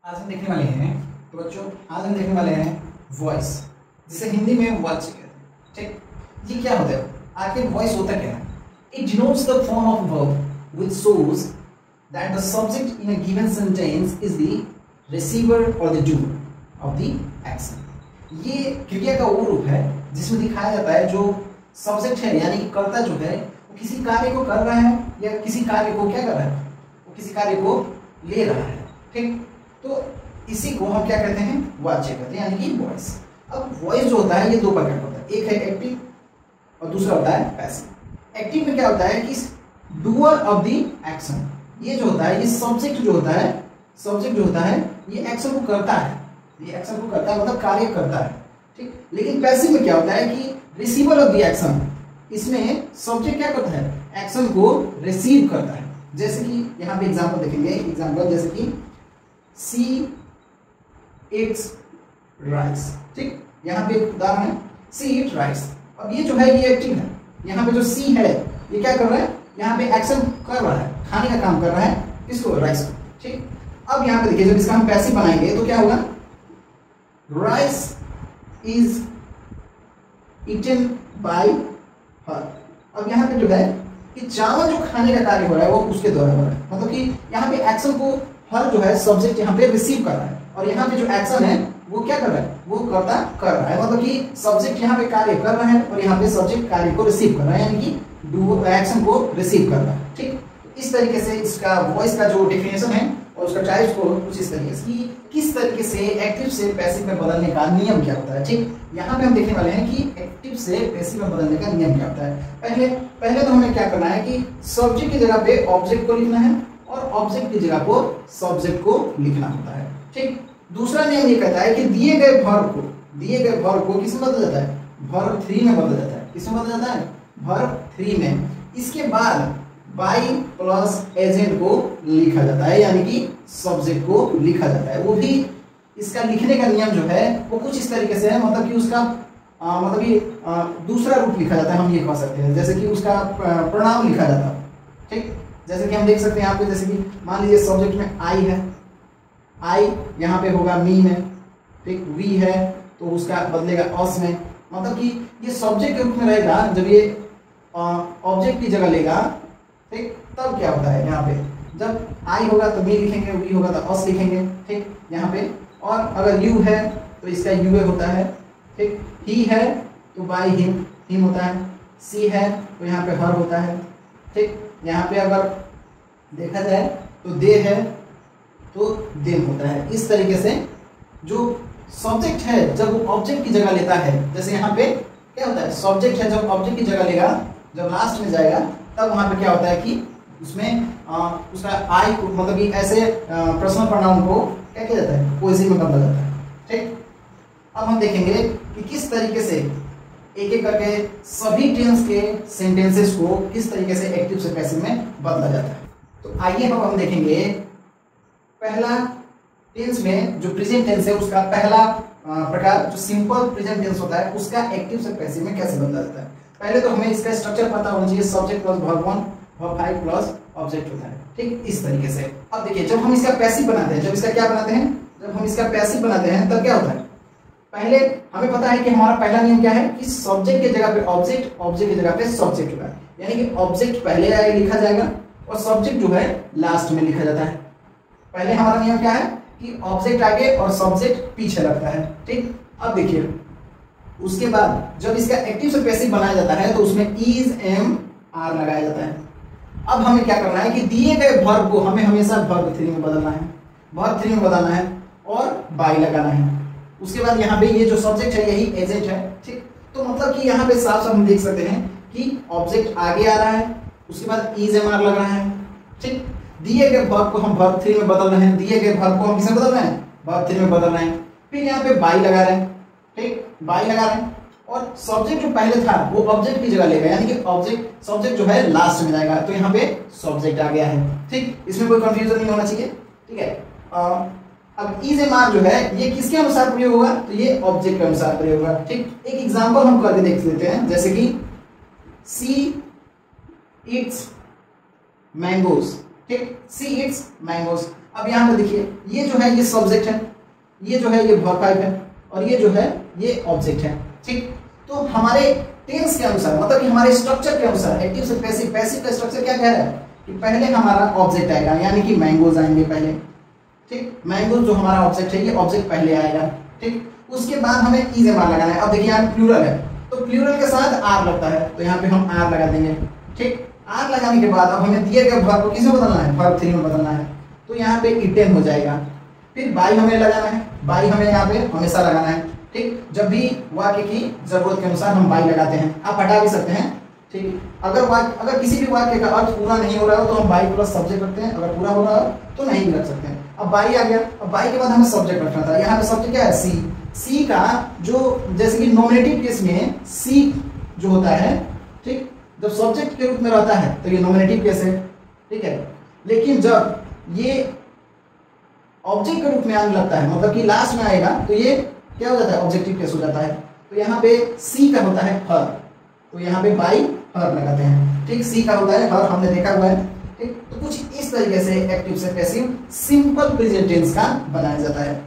आज हम देखने वाले हैं तो बच्चों आज हम देखने वाले हैं वॉइस, जिसे हिंदी में वर्ड्स कहते हैं। ठीक, ये क्या होता है? आखिर वॉइस होता क्या है? It denotes the form of verb which shows that the subject in a given sentence is the receiver और the doer of the action. ये क्रिया का वो रूप है जिसमें दिखाया जाता है जो सब्जेक्ट है यानी कि कर्ता जो है वो किसी कार्य को कर रहा है या किसी कार्य को क्या कर रहा है, वो किसी कार्य को ले रहा है। ठीक, तो इसी को हम क्या कहते हैं? वाच्य कहते हैं, यानी कि वॉइस। अब वॉइस जो होता है ये दो प्रकार का होता है, एक है एक्टिव और दूसरा होता है पैसिव। एक्टिव में क्या होता है कि डूअर ऑफ द एक्शन, ये जो होता है ये सब्जेक्ट जो होता है, सब्जेक्ट जो होता है ये एक्शन को करता है, ये एक्शन को करता है मतलब कार्य करता है। ठीक, लेकिन पैसिव में क्या होता है कि रिसीवर ऑफ द एक्शन, इसमें सब्जेक्ट क्या करता है? एक्शन को रिसीव करता है। जैसे कि यहाँ पे एग्जांपल देखेंगे, एग्जांपल जैसे कि सी इट्स राइस। ठीक, यहाँ पे एक उदाहरण है सी इट राइस। अब ये जो है ये एक्टिव है, यहाँ पे जो सी है ये क्या कर रहा है? यहाँ पे एक्शन कर रहा है, खाने का काम कर रहा है, किसको? राइस को। ठीक, अब यहाँ पे देखिए जब इसका हम पैसिव बनाएंगे तो क्या होगा? Rice is eaten by her. अब यहाँ पे जो है कि चावल जो खाने का कार्य हो रहा है वो उसके द्वारा हो रहा है, मतलब कि यहाँ पे एक्शन को हर जो है सब्जेक्ट यहाँ पे रिसीव कर रहा है और यहाँ पे जो एक्शन है वो क्या कर रहा है? वो कर्ता कर रहा है, मतलब कि सब्जेक्ट यहाँ पे कार्य कर रहा है और यहाँ पे सब्जेक्ट कार्य को रिसीव कर रहा है, यानी कि डू एक्शन को रिसीव कर रहा है। ठीक, इस तरीके से इसका वॉइस का जो डेफिनेशन है और उसका टाइप्स को कुछ इस तरीके से किस तरीके से एक्टिव से पैसिव में बदलने का नियम क्या होता है। ठीक, यहाँ पे हम देखने वाले हैं कि एक्टिव से पैसिव में बदलने का नियम क्या होता है। पहले तो हमें क्या करना है कि सब्जेक्ट की जगह पे ऑब्जेक्ट को लिखना है और ऑब्जेक्ट की जगह को सब्जेक्ट को लिखना होता है। ठीक, दूसरा नियम ये कहता है कि दिए गए वर्ब को किसमें बदल जाता है? वर्ब 3 में बदल जाता है। किसमें बदल जाता है? वर्ब 3 में। इसके बाद बाई प्लस एजेंट को लिखा जाता है, यानी कि सब्जेक्ट को लिखा जाता है। वो भी इसका लिखने का नियम जो है वो कुछ इस तरीके से है, मतलब कि उसका मतलब कि दूसरा रूप लिखा जाता है, हम ये कह सकते हैं। जैसे कि उसका प्रणाम लिखा जाता है। ठीक, जैसे कि हम देख सकते हैं आपको, जैसे कि मान लीजिए सब्जेक्ट में आई है, आई यहाँ पे होगा मी में। ठीक, वी है तो उसका बदलेगा अस में, मतलब कि ये सब्जेक्ट के रूप में रहेगा। जब ये ऑब्जेक्ट की जगह लेगा, ठीक, तब क्या होता है? यहाँ पे जब आई होगा तो मी लिखेंगे, वी होगा तो अस लिखेंगे। ठीक, यहाँ पे और अगर यू है तो इसका यूए होता है। ठीक, ही है तो बाय हिम होता है। सी है तो यहाँ पे हर होता है। ठीक, यहाँ पे अगर देखा जाए तो दे है तो देम होता है। इस तरीके से जो सब्जेक्ट है जब वो ऑब्जेक्ट की जगह लेता है, जैसे यहाँ पे क्या होता है? सब्जेक्ट है जब ऑब्जेक्ट की जगह लेगा, जब लास्ट में जाएगा तब वहां पे क्या होता है कि उसमें उसका आई को मतलब कि ऐसे पर्सनल प्रोनाउन को क्या किया जाता है? पोजेसिव में बदला जाता है। ठीक, अब हम देखेंगे कि किस तरीके से एक एक करके सभी टेंस के सेंटेंसेस को किस तरीके से एक्टिव से पैसिव में बदला जाता है। तो आइए अब हम देखेंगे पहला टेंस में जो प्रेजेंट टेंस है उसका पहला प्रकार जो सिंपल प्रेजेंट टेंस होता है उसका एक्टिव से पैसिव में कैसे बदला जाता है। पहले तो हमें इसका स्ट्रक्चर पता होना चाहिए। Subject plus verb 1, verb 5 plus object होता है। ठीक, इस तरीके से। अब देखिए जब हम इसका पैसिव बनाते हैं, जब इसका क्या बनाते हैं? जब हम इसका पैसिव बनाते हैं तब क्या होता है? पहले हमें पता है कि हमारा पहला नियम क्या है कि सब्जेक्ट की जगह पे ऑब्जेक्ट, ऑब्जेक्ट की जगह पे सब्जेक्ट होगा, यानी कि ऑब्जेक्ट पहले आगे लिखा जाएगा और सब्जेक्ट जो है लास्ट में लिखा जाता है। पहले हमारा नियम क्या है कि ऑब्जेक्ट आगे और सब्जेक्ट पीछे लगता है। ठीक, अब देखिए उसके बाद जब इसका एक्टिव से पैसिव बनाया जाता है तो उसमें इज एम आर लगाया जाता है। अब हमें क्या करना है कि दिए गए वर्ब को हमें हमेशा वर्ब 3 में बदलना है, वर्ब 3 में बदलना है और बाई लगाना है। उसके बाद यहाँ पे ये जो सब्जेक्ट है यही एजेंट है। ठीक, तो मतलब कि यहाँ पे साफ साफ हम देख सकते हैं कि ऑब्जेक्ट आगे आ रहा है, उसके बाद इज एम आर लग रहा है। ठीक, दिए गए वर्ब को हम वर्ब 3 में बदल रहे हैं, दिए गए वर्ब को हम किसमें बदल रहे हैं? वर्ब 3 में बदल रहे हैं। फिर यहाँ पे बाई लगा रहे हैं। ठीक, बाई लगा रहे हैं और सब्जेक्ट जो पहले था वो ऑब्जेक्ट की जगह लेगा, यानी कि ऑब्जेक्ट सब्जेक्ट जो है लास्ट में जाएगा, तो यहाँ पे सब्जेक्ट आ गया है। ठीक, इसमें कोई कंफ्यूजन नहीं होना चाहिए। ठीक है, अब इज एम आर जो है ये किसके अनुसार प्रयोग होगा? तो ये ऑब्जेक्ट के अनुसार प्रयोग होगा। ठीक, एक एग्जांपल हम करके देख लेते हैं, जैसे कि सी इट्स मैंगोज। ठीक, सी इट्स मैंगोज। अब यहाँ पे देखिए ये जो है ये सब्जेक्ट है, ये जो है ये वर्ब टाइप है, और ये जो है ये ऑब्जेक्ट है। ठीक, तो हमारे टेंस के अनुसार मतलब कि हमारे स्ट्रक्चर के अनुसार एक्टिव से पैसिव, पैसिव का स्ट्रक्चर क्या कह रहा है कि पहले हमारा ऑब्जेक्ट आएगा, यानी कि मैंगोज आएंगे पहले। ठीक, मैंगोज जो हमारा ऑब्जेक्ट है ये ऑब्जेक्ट पहले आएगा। ठीक, उसके बाद हमें इज एम आर लगाना है। अब देखिए यहाँ प्लूरल है तो प्लूरल के साथ आर लगता है, तो यहाँ पे हम आर लगा देंगे। ठीक, आर लगाने के बाद अब हमें दिए गए वर्ब को किसमें बदलना है, वर्ब 3 में बदलना है, तो यहाँ पे इटेन हो जाएगा। फिर बाई हमें लगाना है, बाई हमें यहाँ पे हमेशा लगाना है। ठीक, जब भी वाक्य की जरूरत के अनुसार हम बाई लगाते हैं, आप हटा भी सकते हैं। ठीक, अगर किसी भी वाक्य का अर्थ पूरा नहीं हो रहा हो तो हम बाई प्लस सब्जेक्ट रखते हैं, अगर पूरा हो रहा हो तो नहीं भी रख सकते हैं। अब बाई आ गया, अब बाई के बाद हमें सब्जेक्ट रखना था, यहाँ पे सब्जेक्ट क्या है, सी। सी का जो जैसे कि नॉमिनेटिव केस में सी जो होता है, ठीक, जब सब्जेक्ट के रूप में रहता है तो ये नॉमिनेटिव केस है। ठीक है, लेकिन जब ये ऑब्जेक्ट के रूप में आने लगता है, मतलब कि लास्ट में आएगा, तो ये क्या हो जाता है, ऑब्जेक्टिव केस हो जाता है। तो यहाँ पे सी का होता है हर, तो यहाँ पे बाई हर लगाते हैं। ठीक, सी का होता है हर, हमने देखा हुआ है। ठीक, तो कुछ इस तरीके से एक्टिव से पैसिव सिंपल प्रेजेंट टेंस का बनाया जाता है।